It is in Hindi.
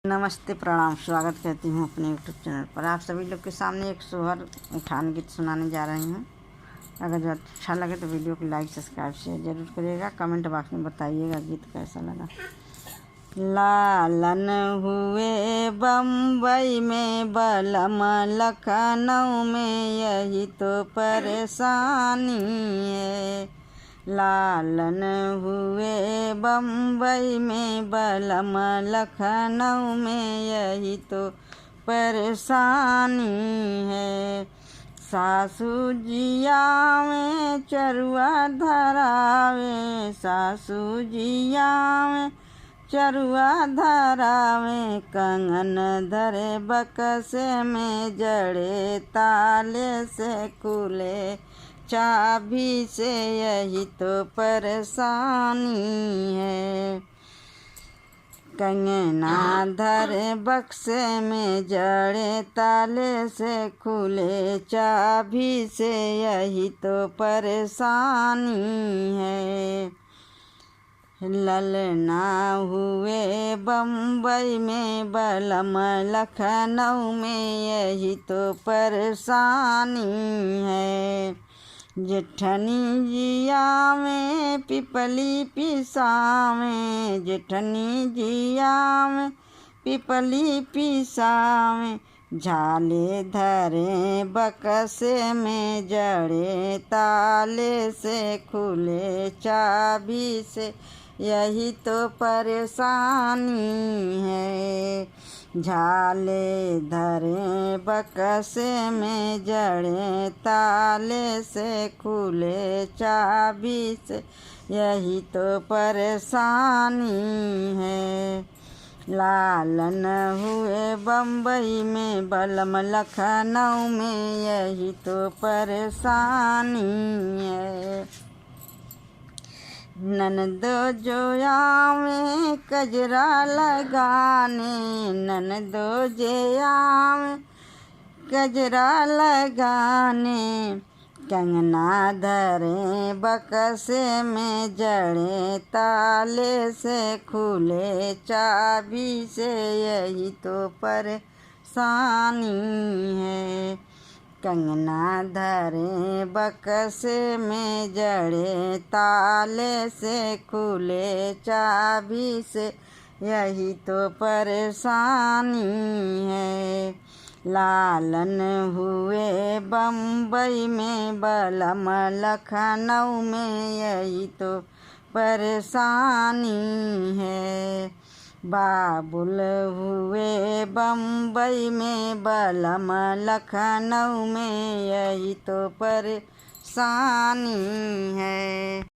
नमस्ते, प्रणाम, स्वागत करती हूँ अपने यूट्यूब चैनल पर। आप सभी लोग के सामने एक सोहर उठान गीत सुनाने जा रही हूँ। अगर जो अच्छा लगे तो वीडियो को लाइक, सब्सक्राइब, शेयर जरूर करिएगा। कमेंट बॉक्स में बताइएगा गीत कैसा लगा। लालन हुए बम्बई में, बलम लखनऊ में, यही तो परेशानी है। लालन हुए बम्बई में, बलम लखनऊ में, यही तो परेशानी है। सासू जिया में चरुआ धरावे, सासू जिया में चरुआ धरावे, कंगन धरे बक्से में, जड़े ताले से खुले चाबी से, यही तो परेशानी है। कंगना धरे बक्से में, जड़े ताले से खुले चाबी से, यही तो परेशानी है। ललना हुए बम्बई में, बलम लखनऊ में, यही तो परेशानी है। जेठनी जिया में पिपली पिसावें, जेठनी जिया में पिपली पिसावें, झाले धरे बक्से में, जड़े ताले से खुले चाबी से, यही तो परेशानी है। झाले धरे बक्से में, जड़े ताले से खुले चाबी से, यही तो परेशानी है। लालन हुए बम्बई में, बलम लखनऊ में, यही तो परेशानी है। ननदो जो आवे कजरा लगाने, ननदो जे आवे कजरा लगाने, कंगना धरे बक्से में, जड़े ताले से खुले चाबी से, यही तो परेशानी है। कंगना धरे बक्से में, जड़े ताले से खुले चाबी से, यही तो परेशानी है। लालन हुए बम्बई में, बलम लखनऊ में, यही तो परेशानी है। बाबुल हुए बम्बई में, बलम लखनऊ में, यही तो परेशानी है।